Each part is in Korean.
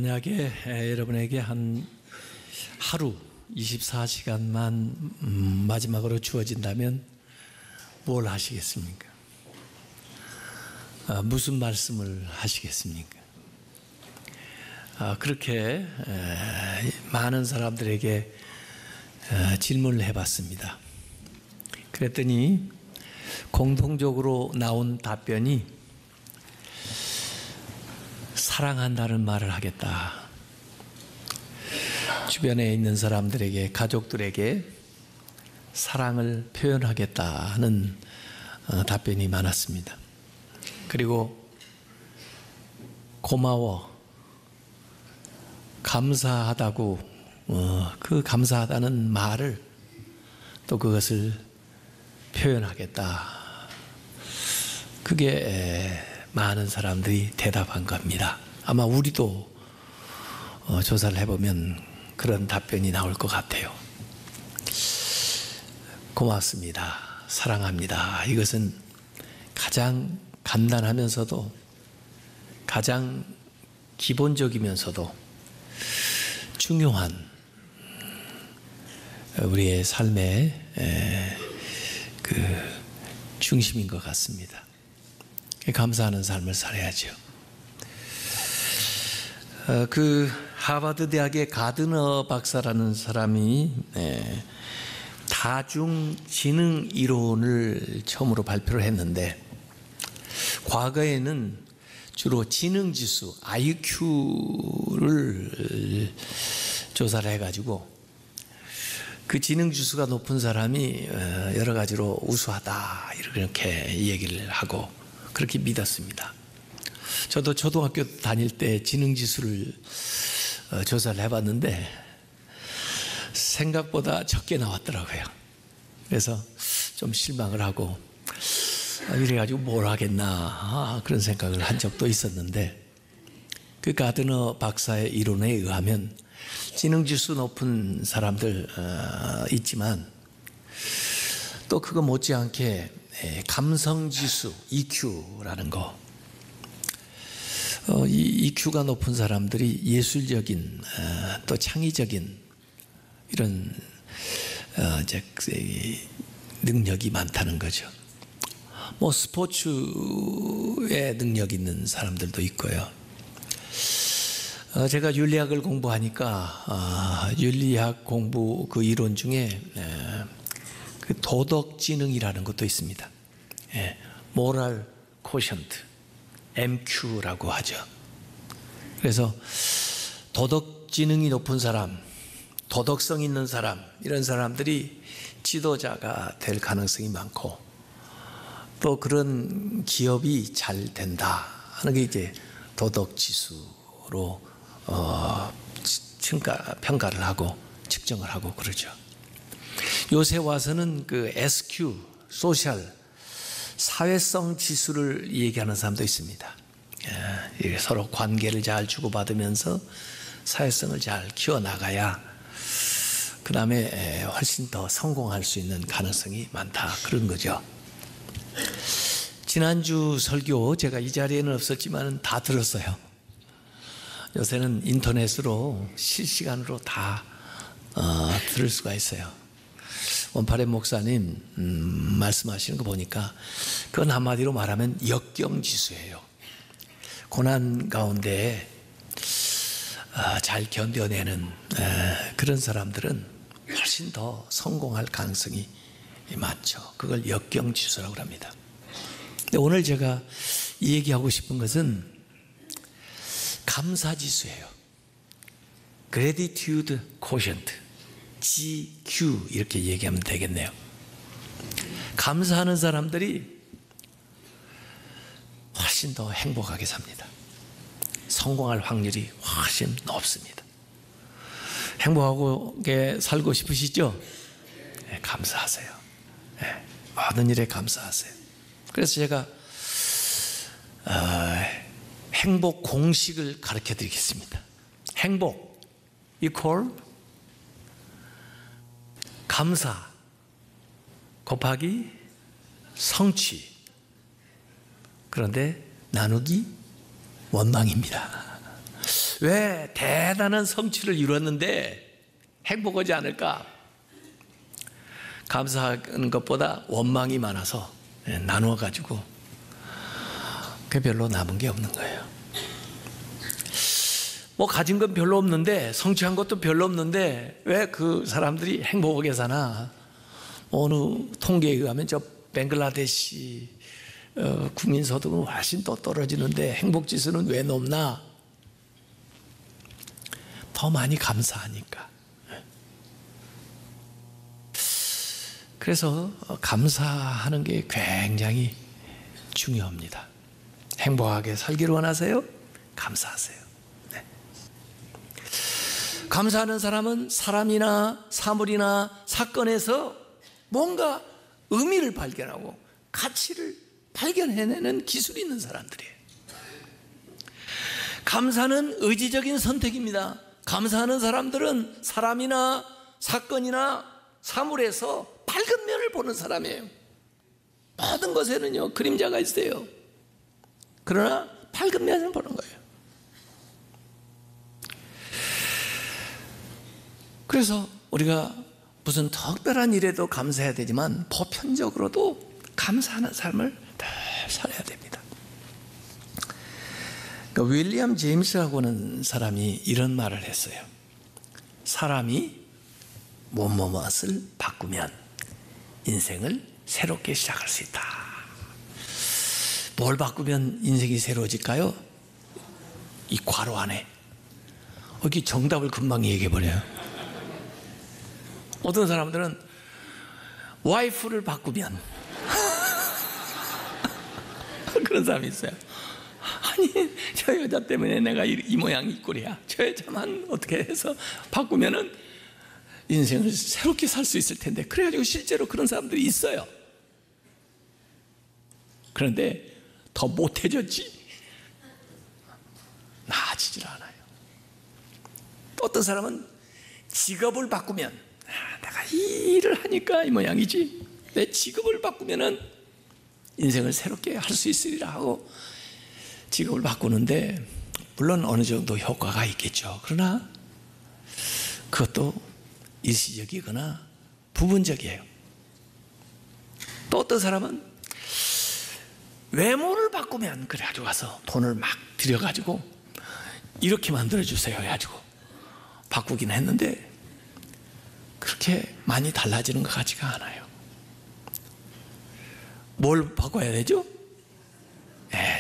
만약에 여러분에게 한 하루 24시간만 마지막으로 주어진다면 뭘 하시겠습니까? 무슨 말씀을 하시겠습니까? 그렇게 많은 사람들에게 질문을 해봤습니다. 그랬더니 공통적으로 나온 답변이 사랑한다는 말을 하겠다. 주변에 있는 사람들에게, 가족들에게 사랑을 표현하겠다는 답변이 많았습니다. 그리고 고마워, 감사하다고, 그 감사하다는 말을 또 그것을 표현하겠다. 그게 많은 사람들이 대답한 겁니다. 아마 우리도 조사를 해보면 그런 답변이 나올 것 같아요. 고맙습니다. 사랑합니다. 이것은 가장 간단하면서도 가장 기본적이면서도 중요한 우리의 삶의 그 중심인 것 같습니다. 감사하는 삶을 살아야죠. 그 하버드 대학의 가드너 박사라는 사람이 다중지능 이론을 처음으로 발표를 했는데, 과거에는 주로 지능지수 IQ를 조사를 해가지고 그 지능지수가 높은 사람이 여러 가지로 우수하다 이렇게 얘기를 하고 그렇게 믿었습니다. 저도 초등학교 다닐 때 지능지수를 조사를 해봤는데 생각보다 적게 나왔더라고요. 그래서 좀 실망을 하고 이래가지고 뭘 하겠나 그런 생각을 한 적도 있었는데, 그 가드너 박사의 이론에 의하면 지능지수 높은 사람들 있지만 또 그거 못지않게 감성지수 EQ라는 거, 이 EQ가 높은 사람들이 예술적인 또 창의적인 이런 이제 능력이 많다는 거죠. 뭐 스포츠에 능력 있는 사람들도 있고요. 제가 윤리학을 공부하니까 윤리학 공부 그 이론 중에 그 도덕지능이라는 것도 있습니다. 모럴 코션트, MQ라고 하죠. 그래서 도덕지능이 높은 사람, 도덕성 있는 사람, 이런 사람들이 지도자가 될 가능성이 많고 또 그런 기업이 잘 된다 하는 게 이제 도덕지수로 평가를 하고 측정을 하고 그러죠. 요새 와서는 그 SQ, 소셜, 사회성 지수를 얘기하는 사람도 있습니다. 서로 관계를 잘 주고받으면서 사회성을 잘 키워나가야 그 다음에 훨씬 더 성공할 수 있는 가능성이 많다, 그런 거죠. 지난주 설교 제가 이 자리에는 없었지만 다 들었어요. 요새는 인터넷으로 실시간으로 다 들을 수가 있어요. 원파레 목사님 말씀하시는 거 보니까 그건 한마디로 말하면 역경지수예요. 고난 가운데 잘 견뎌내는 그런 사람들은 훨씬 더 성공할 가능성이 많죠. 그걸 역경지수라고 합니다. 근데 오늘 제가 얘기하고 싶은 것은 감사지수예요. Gratitude Quotient, GQ 이렇게 얘기하면 되겠네요. 감사하는 사람들이 훨씬 더 행복하게 삽니다. 성공할 확률이 훨씬 높습니다. 행복하게 살고 싶으시죠? 네, 감사하세요. 네, 모든 일에 감사하세요. 그래서 제가 행복 공식을 가르쳐 드리겠습니다. 행복 equal 감사 곱하기 성취, 그런데 나누기 원망입니다. 왜 대단한 성취를 이뤘는데 행복하지 않을까? 감사하는 것보다 원망이 많아서 나누어 가지고 그게 별로 남은 게 없는 거예요. 뭐 가진 건 별로 없는데, 성취한 것도 별로 없는데 왜 그 사람들이 행복하게 사나? 어느 통계에 의하면 저 벵글라데시 국민소득은 훨씬 더 떨어지는데 행복지수는 왜 높나? 더 많이 감사하니까. 그래서 감사하는 게 굉장히 중요합니다. 행복하게 살기를 원하세요? 감사하세요. 네. 감사하는 사람은 사람이나 사물이나 사건에서 뭔가 의미를 발견하고 가치를 발견해내는 기술이 있는 사람들이에요. 감사는 의지적인 선택입니다. 감사하는 사람들은 사람이나 사건이나 사물에서 밝은 면을 보는 사람이에요. 모든 것에는요, 그림자가 있어요. 그러나 밝은 면을 보는 거예요. 그래서 우리가 무슨 특별한 일에도 감사해야 되지만 보편적으로도 감사하는 삶을 늘 살아야 됩니다. 그러니까 윌리엄 제임스라고 하는 사람이 이런 말을 했어요. 사람이 무엇을 바꾸면 인생을 새롭게 시작할 수 있다. 뭘 바꾸면 인생이 새로워질까요? 이 괄호 안에 여기 정답을 금방 얘기해버려요. 어떤 사람들은 와이프를 바꾸면 그런 사람이 있어요. 아니, 저 여자 때문에 내가 이 모양 이 꼴이야. 저 여자만 어떻게 해서 바꾸면은 인생을 새롭게 살 수 있을 텐데. 그래가지고 실제로 그런 사람들이 있어요. 그런데 더 못해졌지 나아지질 않아요. 또 어떤 사람은 직업을 바꾸면 내가 이 일을 하니까 이 모양이지, 내 직업을 바꾸면은 인생을 새롭게 할 수 있으리라 하고 직업을 바꾸는데 물론 어느 정도 효과가 있겠죠. 그러나 그것도 일시적이거나 부분적이에요. 또 어떤 사람은 외모를 바꾸면 그래가지고 와서 돈을 막 들여가지고 이렇게 만들어주세요 해가지고 바꾸긴 했는데 그렇게 많이 달라지는 것 같지가 않아요. 뭘 바꿔야 되죠?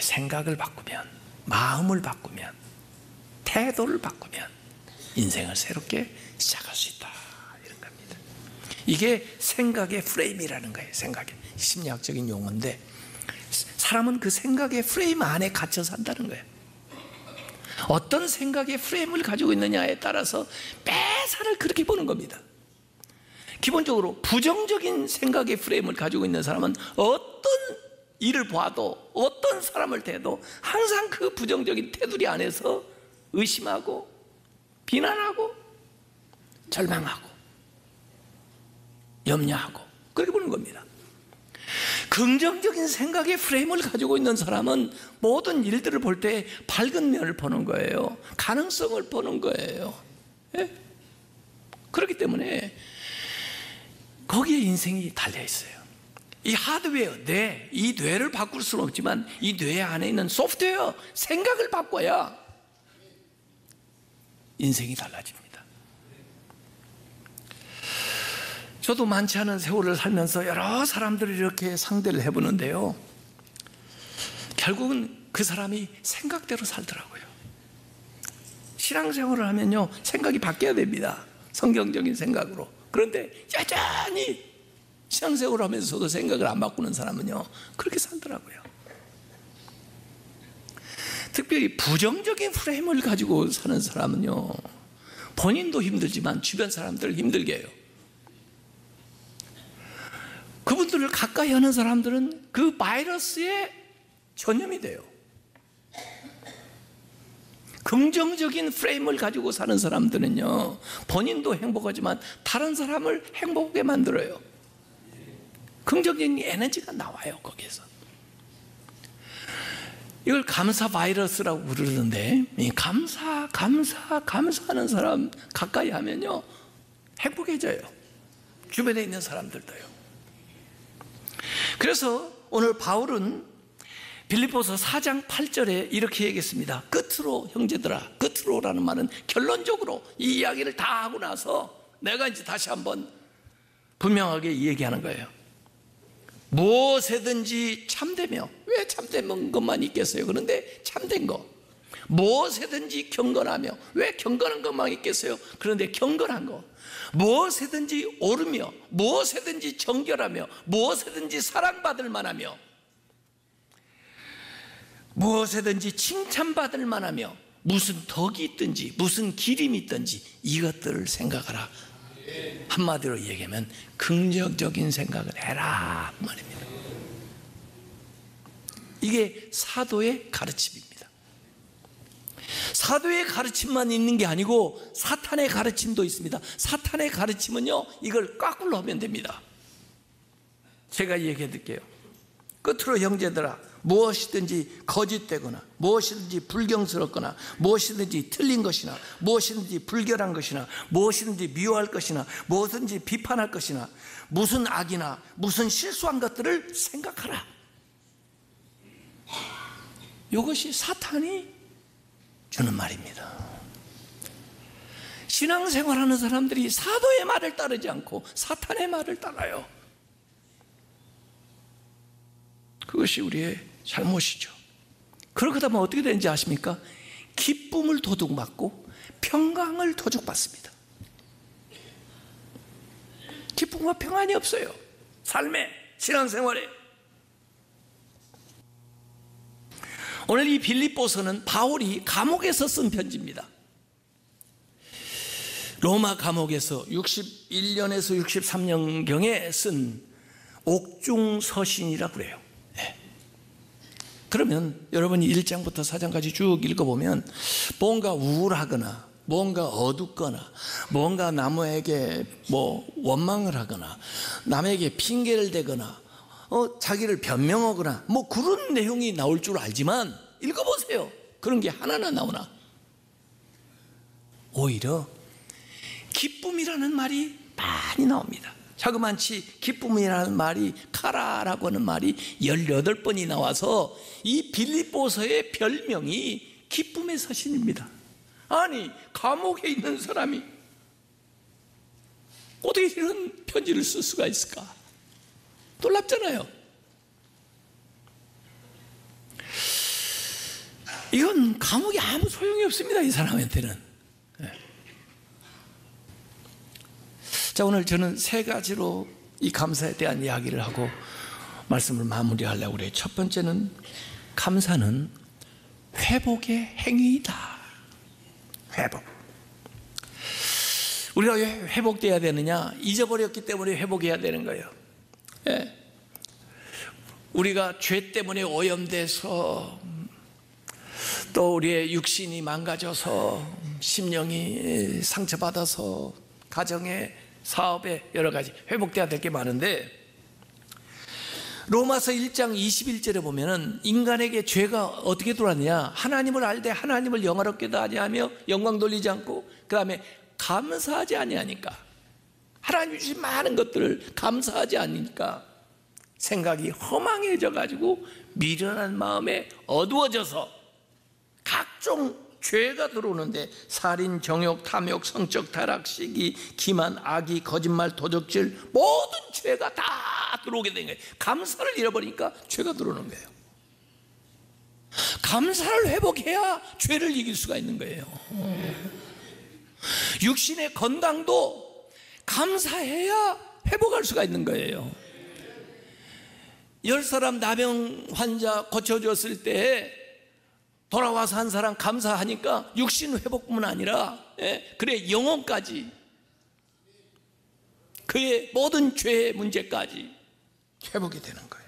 생각을 바꾸면, 마음을 바꾸면, 태도를 바꾸면 인생을 새롭게 시작할 수 있다, 이런 겁니다. 이게 생각의 프레임이라는 거예요. 생각의 심리학적인 용어인데 사람은 그 생각의 프레임 안에 갇혀 산다는 거예요. 어떤 생각의 프레임을 가지고 있느냐에 따라서 매사를 그렇게 보는 겁니다. 기본적으로 부정적인 생각의 프레임을 가지고 있는 사람은 어떤 일을 봐도 어떤 사람을 대도 항상 그 부정적인 테두리 안에서 의심하고 비난하고 절망하고 염려하고 그렇게 보는 겁니다. 긍정적인 생각의 프레임을 가지고 있는 사람은 모든 일들을 볼 때 밝은 면을 보는 거예요. 가능성을 보는 거예요. 예? 그렇기 때문에 거기에 인생이 달려있어요. 이 하드웨어, 이 뇌를 바꿀 수는 없지만 이 뇌 안에 있는 소프트웨어, 생각을 바꿔야 인생이 달라집니다. 저도 많지 않은 세월을 살면서 여러 사람들을 이렇게 상대를 해보는데요, 결국은 그 사람이 생각대로 살더라고요. 신앙생활을 하면요, 생각이 바뀌어야 됩니다. 성경적인 생각으로. 그런데 여전히 신앙생활을 하면서도 생각을 안 바꾸는 사람은요, 그렇게 살더라고요. 특별히 부정적인 프레임을 가지고 사는 사람은요, 본인도 힘들지만 주변 사람들을 힘들게 해요. 그분들을 가까이 하는 사람들은 그 바이러스에 전염이 돼요. 긍정적인 프레임을 가지고 사는 사람들은요, 본인도 행복하지만 다른 사람을 행복하게 만들어요. 긍정적인 에너지가 나와요, 거기에서. 이걸 감사 바이러스라고 부르는데, 이 감사가 감사하는 사람 가까이 하면요, 행복해져요. 주변에 있는 사람들도요. 그래서 오늘 바울은 빌립보서 4장 8절에 이렇게 얘기했습니다. 끝으로 형제들아, 끝으로라는 말은 결론적으로 이 이야기를 다 하고 나서 내가 이제 다시 한번 분명하게 얘기하는 거예요. 무엇에든지 참되며, 왜 참된 것만 있겠어요? 그런데 참된 거. 무엇에든지 경건하며, 왜 경건한 것만 있겠어요? 그런데 경건한 거. 무엇에든지 오르며, 무엇에든지 정결하며, 무엇에든지 사랑받을 만하며, 무엇에든지 칭찬받을 만하며, 무슨 덕이 있든지 무슨 기림이 있든지 이것들을 생각하라. 한마디로 얘기하면 긍정적인 생각을 해라 말입니다. 이게 사도의 가르침입니다. 사도의 가르침만 있는 게 아니고 사탄의 가르침도 있습니다. 사탄의 가르침은요, 이걸 거꾸로 하면 됩니다. 제가 얘기해 드릴게요. 끝으로 형제들아, 무엇이든지 거짓되거나 무엇이든지 불경스럽거나 무엇이든지 틀린 것이나 무엇이든지 불결한 것이나 무엇이든지 미워할 것이나 무엇이든지 비판할 것이나 무슨 악이나 무슨 실수한 것들을 생각하라. 이것이 사탄이 주는 말입니다. 신앙생활하는 사람들이 사도의 말을 따르지 않고 사탄의 말을 따라요. 그것이 우리의 잘못이죠. 그렇게 되면 어떻게 되는지 아십니까? 기쁨을 도둑맞고 평강을 도둑받습니다. 기쁨과 평안이 없어요. 삶에, 신앙생활에. 오늘 이 빌립보서는 바울이 감옥에서 쓴 편지입니다. 로마 감옥에서 61년에서 63년경에 쓴 옥중서신이라고 그래요. 그러면 여러분이 1장부터 4장까지 쭉 읽어보면 뭔가 우울하거나 뭔가 어둡거나 뭔가 남에게 원망을 하거나 남에게 핑계를 대거나 자기를 변명하거나 그런 내용이 나올 줄 알지만 읽어보세요. 그런 게 하나나 나오나? 오히려 기쁨이라는 말이 많이 나옵니다. 자그만치 기쁨이라는 말이, 카라라고 하는 말이 18번이 나와서 이 빌립보서의 별명이 기쁨의 서신입니다. 아니, 감옥에 있는 사람이 어떻게 이런 편지를 쓸 수가 있을까? 놀랍잖아요. 이건 감옥에 아무 소용이 없습니다, 이 사람한테는. 자, 오늘 저는 3가지로 이 감사에 대한 이야기를 하고 말씀을 마무리하려고 그래요. 첫 번째는 감사는 회복의 행위이다. 회복. 우리가 왜 회복돼야 되느냐? 잊어버렸기 때문에 회복해야 되는 거예요. 예. 우리가 죄 때문에 오염돼서 또 우리의 육신이 망가져서 심령이 상처받아서 가정에 사업에 여러 가지 회복돼야 될 게 많은데 로마서 1장 21절에 보면은 인간에게 죄가 어떻게 들어왔느냐? 하나님을 알되 하나님을 영화롭게도 아니하며 영광 돌리지 않고 그 다음에 감사하지 아니하니까 하나님 주신 많은 것들을 감사하지 않으니까 생각이 허망해져 가지고 미련한 마음에 어두워져서 각종 죄가 들어오는데 살인, 정욕, 탐욕, 성적 타락, 시기, 기만, 악의, 거짓말, 도적질 모든 죄가 다 들어오게 된 거예요. 감사를 잃어버리니까 죄가 들어오는 거예요. 감사를 회복해야 죄를 이길 수가 있는 거예요. 육신의 건강도 감사해야 회복할 수가 있는 거예요. 10사람 나병 환자 고쳐줬을 때 돌아와서 한 사람 감사하니까 육신 회복뿐만 아니라 그의 영혼까지, 그의 모든 죄의 문제까지 회복이 되는 거예요.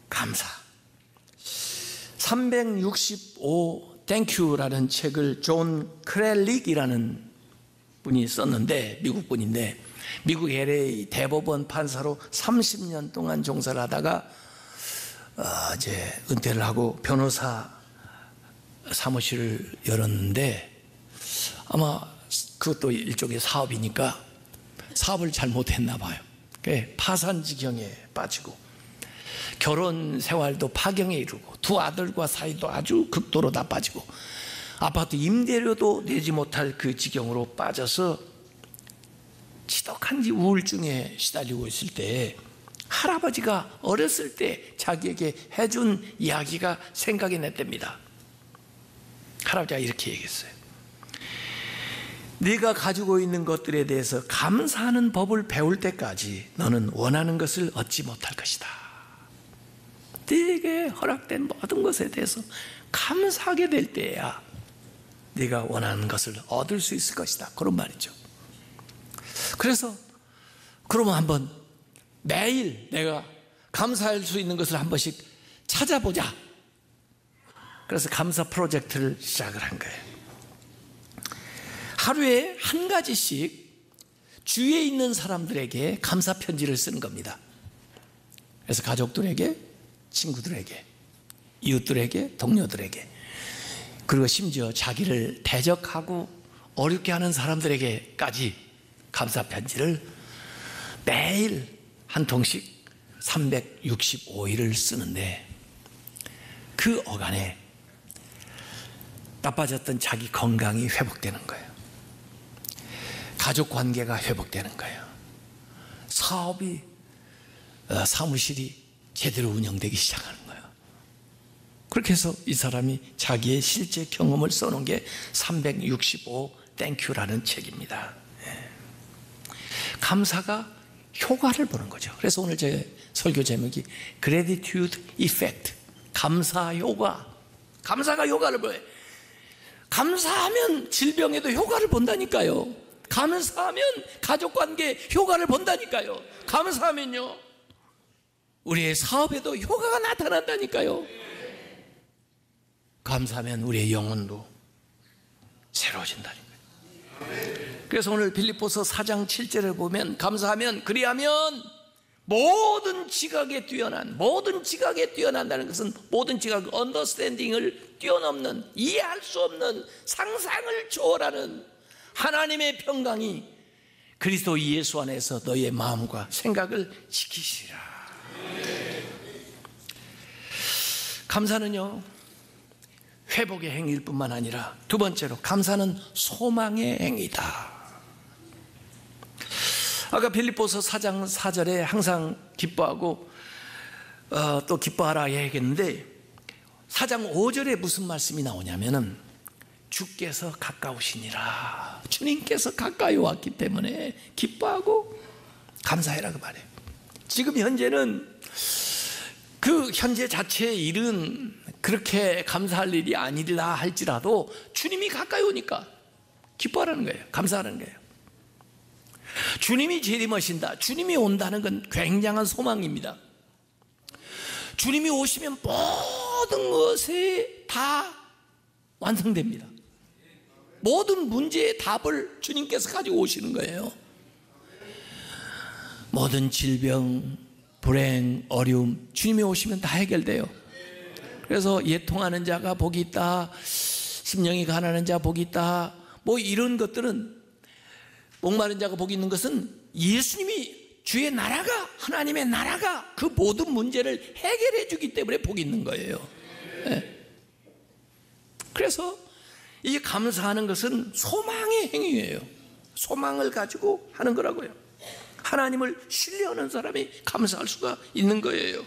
감사. 365 땡큐라는 책을 존 크렐릭이라는 분이 썼는데, 미국 분인데 미국 LA 대법원 판사로 30년 동안 종사를 하다가 이제 은퇴를 하고 변호사 사무실을 열었는데 아마 그것도 일종의 사업이니까 사업을 잘못했나 봐요. 파산 지경에 빠지고 결혼 생활도 파경에 이르고 두 아들과 사이도 아주 극도로 나빠지고 아파트 임대료도 내지 못할 그 지경으로 빠져서 지독한 우울증에 시달리고 있을 때 할아버지가 어렸을 때 자기에게 해준 이야기가 생각이 났답니다. 할아버지가 이렇게 얘기했어요. 네가 가지고 있는 것들에 대해서 감사하는 법을 배울 때까지 너는 원하는 것을 얻지 못할 것이다. 네게 허락된 모든 것에 대해서 감사하게 될 때야 네가 원하는 것을 얻을 수 있을 것이다. 그런 말이죠. 그래서 그러면 한번 매일 내가 감사할 수 있는 것을 한 번씩 찾아보자. 그래서 감사 프로젝트를 시작을 한 거예요. 하루에 한 가지씩 주위에 있는 사람들에게 감사 편지를 쓰는 겁니다. 그래서 가족들에게, 친구들에게, 이웃들에게, 동료들에게, 그리고 심지어 자기를 대적하고 어렵게 하는 사람들에게까지 감사 편지를 매일 한 통씩 365일을 쓰는데 그 어간에 나빠졌던 자기 건강이 회복되는 거예요. 가족 관계가 회복되는 거예요. 사업이, 사무실이 제대로 운영되기 시작하는 거예요. 그렇게 해서 이 사람이 자기의 실제 경험을 써놓은 게 365 땡큐라는 책입니다. 감사가 효과를 보는 거죠. 그래서 오늘 제 설교 제목이 Gratitude Effect, 감사 효과. 감사가 효과를 보여요. 감사하면 질병에도 효과를 본다니까요. 감사하면 가족관계에 효과를 본다니까요. 감사하면요 우리의 사업에도 효과가 나타난다니까요. 감사하면 우리의 영혼도 새로워진다니까요. 그래서 오늘 빌립보서 4장 7절을 보면 감사하면, 그리하면 모든 지각에 뛰어난다는 것은 모든 지각, 언더스탠딩을 뛰어넘는, 이해할 수 없는, 상상을 초월하는 하나님의 평강이 그리스도 예수 안에서 너의 마음과 생각을 지키시리라. 감사는요 회복의 행위일 뿐만 아니라 두 번째로 감사는 소망의 행위다. 아까 빌립보서 4장 4절에 항상 기뻐하고 또 기뻐하라 얘기했는데 4장 5절에 무슨 말씀이 나오냐면은 주께서 가까우시니라. 주님께서 가까이 왔기 때문에 기뻐하고 감사해라고 말해요. 지금 현재는 그 현재 자체의 일은 그렇게 감사할 일이 아니라 할지라도 주님이 가까이 오니까 기뻐하라는 거예요. 감사하라는 거예요. 주님이 재림하신다, 주님이 온다는 건 굉장한 소망입니다. 주님이 오시면 모든 것이 다 완성됩니다. 모든 문제의 답을 주님께서 가지고 오시는 거예요. 모든 질병, 불행, 어려움 주님이 오시면 다 해결돼요. 그래서 예통하는 자가 복이 있다, 심령이 가난한 자 복이 있다, 뭐 이런 것들은, 목마른 자가 복이 있는 것은 예수님이, 주의 나라가, 하나님의 나라가 그 모든 문제를 해결해 주기 때문에 복이 있는 거예요. 네. 그래서 이 감사하는 것은 소망의 행위예요. 소망을 가지고 하는 거라고요. 하나님을 신뢰하는 사람이 감사할 수가 있는 거예요.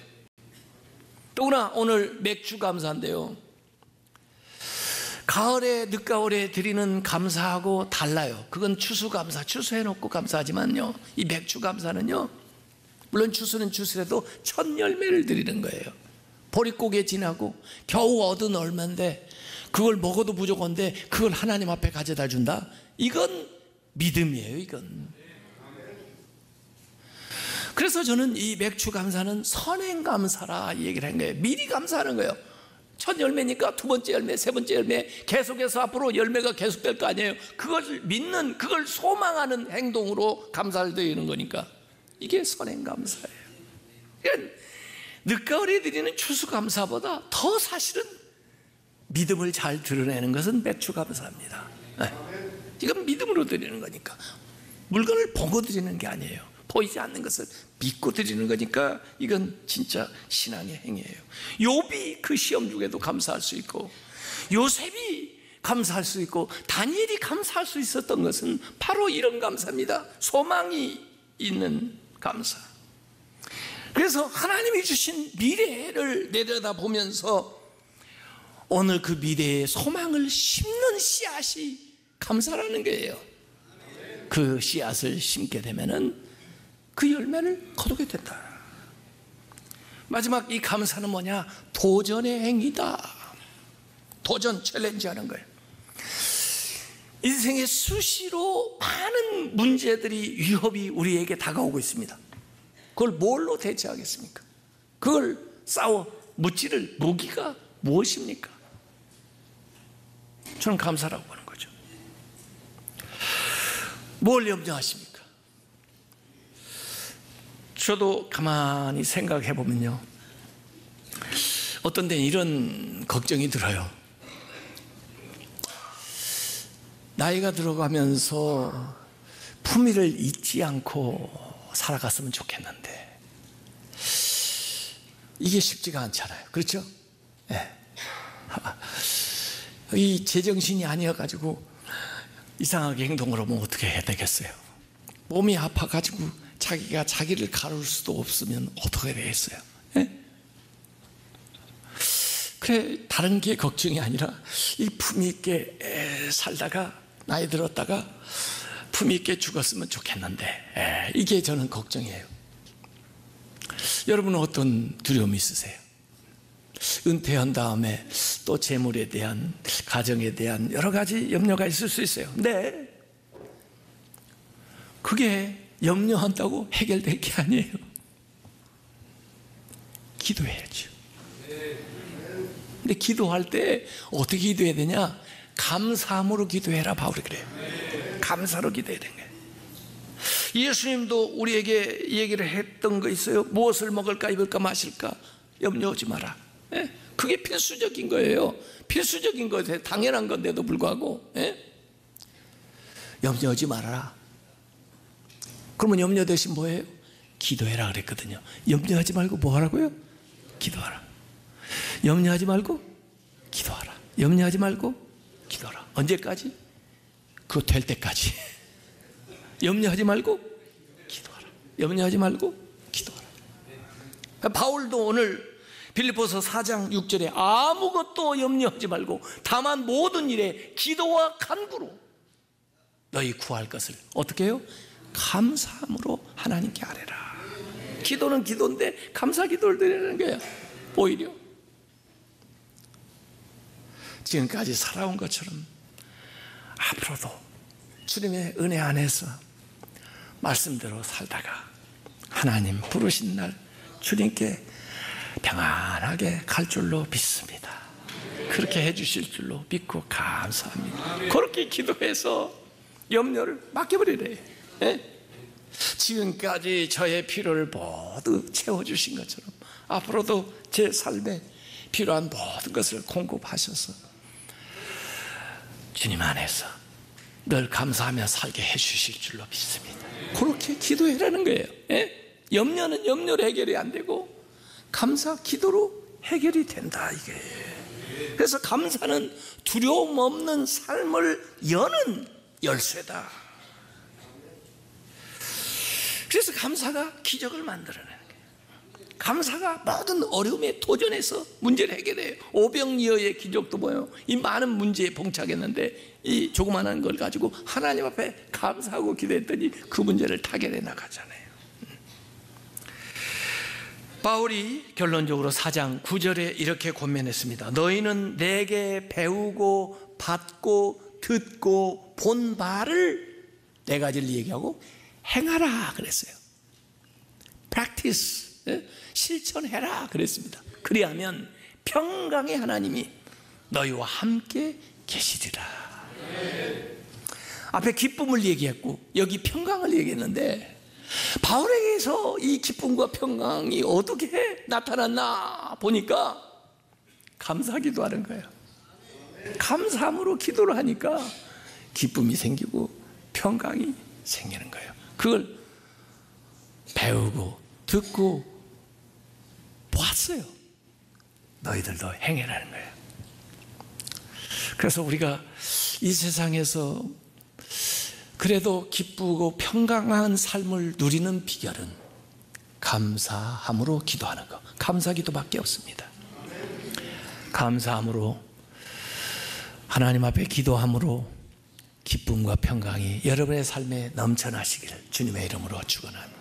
또나 오늘 맥주 감사인데요, 가을에, 늦가을에 드리는 감사하고 달라요. 그건 추수감사, 추수해놓고 감사하지만요, 이 맥주 감사는요, 물론 추수는 추수라도 첫 열매를 드리는 거예요. 보릿고개 지나고 겨우 얻은 얼마인데 그걸 먹어도 부족한데 그걸 하나님 앞에 가져다 준다? 이건 믿음이에요. 이건. 그래서 저는 이 맥주 감사는 선행 감사라 얘기를 한 거예요. 미리 감사하는 거예요. 첫 열매니까 두 번째 열매, 세 번째 열매, 계속해서 앞으로 열매가 계속될 거 아니에요. 그걸 믿는, 그걸 소망하는 행동으로 감사를 드리는 거니까 이게 선행 감사예요. 그러니까 늦가을에 드리는 추수감사보다 더 사실은 믿음을 잘 드러내는 것은 매추 감사입니다. 네. 이건 믿음으로 드리는 거니까. 물건을 보고 드리는 게 아니에요. 보이지 않는 것을 믿고 드리는 거니까 이건 진짜 신앙의 행위예요. 욥이 그 시험 중에도 감사할 수 있고, 요셉이 감사할 수 있고, 다니엘이 감사할 수 있었던 것은 바로 이런 감사입니다. 소망이 있는 감사. 그래서 하나님이 주신 미래를 내려다보면서 오늘 그 미래의 소망을 심는 씨앗이 감사라는 거예요. 그 씨앗을 심게 되면은 그 열매를 거두게 된다. 마지막 이 감사는 뭐냐? 도전의 행위다. 도전, 챌린지하는 거예요. 인생에 수시로 많은 문제들이, 위협이 우리에게 다가오고 있습니다. 그걸 뭘로 대처하겠습니까? 그걸 싸워 무찌를 무기가 무엇입니까? 저는 감사라고 하는 거죠. 뭘 염려하십니까? 저도 가만히 생각해 보면요, 어떤 데는 이런 걱정이 들어요. 나이가 들어가면서 품위를 잊지 않고 살아갔으면 좋겠는데 이게 쉽지가 않잖아요. 그렇죠? 네. 이 제정신이 아니어가지고 이상하게 행동을 하면 어떻게 해야 되겠어요? 몸이 아파가지고 자기가 자기를 가를 수도 없으면 어떻게 되겠어요? 네? 그래, 다른 게 걱정이 아니라 이 품위 있게 살다가 나이 들었다가 품위 있게 죽었으면 좋겠는데, 이게 저는 걱정이에요. 여러분은 어떤 두려움이 있으세요? 은퇴한 다음에 또 재물에 대한, 가정에 대한 여러 가지 염려가 있을 수 있어요. 근데 그게 염려한다고 해결될 게 아니에요. 기도해야죠. 근데 기도할 때 어떻게 기도해야 되냐? 감사함으로 기도해라, 바울이 그래요. 감사로 기도해야 되는 거예요. 예수님도 우리에게 얘기를 했던 거 있어요. 무엇을 먹을까, 입을까, 마실까 염려하지 마라. 예? 그게 필수적인 거예요. 필수적인 것에 당연한 건데도 불구하고, 예? 염려하지 말아라. 그러면 염려 대신 뭐예요? 기도해라 그랬거든요. 염려하지 말고 뭐 하라고요? 기도하라. 염려하지 말고 기도하라. 염려하지 말고 기도하라. 언제까지? 그거 될 때까지. 염려하지 말고 기도하라. 염려하지 말고 기도하라. 바울도 오늘 빌립보서 4장 6절에 아무것도 염려하지 말고 다만 모든 일에 기도와 간구로 너희 구할 것을 어떻게 해요? 감사함으로 하나님께 아뢰라. 기도는 기도인데 감사 기도를 드리는 거예요. 오히려 지금까지 살아온 것처럼 앞으로도 주님의 은혜 안에서 말씀대로 살다가 하나님 부르신 날 주님께 평안하게 갈 줄로 믿습니다. 그렇게 해주실 줄로 믿고 감사합니다. 그렇게 기도해서 염려를 맡겨버리래요. 예? 지금까지 저의 필요를 모두 채워주신 것처럼 앞으로도 제 삶에 필요한 모든 것을 공급하셔서 주님 안에서 늘 감사하며 살게 해주실 줄로 믿습니다. 그렇게 기도해라는 거예요. 예? 염려는 염려로 해결이 안 되고 감사 기도로 해결이 된다, 이게. 그래서 감사는 두려움 없는 삶을 여는 열쇠다. 그래서 감사가 기적을 만들어내는 거예요. 감사가 모든 어려움에 도전해서 문제를 해결해요. 오병이어의 기적도 뭐예요? 이 많은 문제에 봉착했는데 이 조그마한 걸 가지고 하나님 앞에 감사하고 기도했더니 그 문제를 타결해 나가잖아요. 바울이 결론적으로 4장 9절에 이렇게 권면했습니다. 너희는 내게 배우고 받고 듣고 본 바를 네 가지를 얘기하고 행하라 그랬어요. practice, 실천해라 그랬습니다. 그리하면 평강의 하나님이 너희와 함께 계시리라. 앞에 기쁨을 얘기했고 여기 평강을 얘기했는데 바울에게서 이 기쁨과 평강이 어떻게 나타났나 보니까 감사기도 하는 거예요. 감사함으로 기도를 하니까 기쁨이 생기고 평강이 생기는 거예요. 그걸 배우고 듣고 보았어요. 너희들도 행해라는 거예요. 그래서 우리가 이 세상에서 그래도 기쁘고 평강한 삶을 누리는 비결은 감사함으로 기도하는 것, 감사기도밖에 없습니다. 감사함으로 하나님 앞에 기도함으로 기쁨과 평강이 여러분의 삶에 넘쳐나시기를 주님의 이름으로 축원합니다.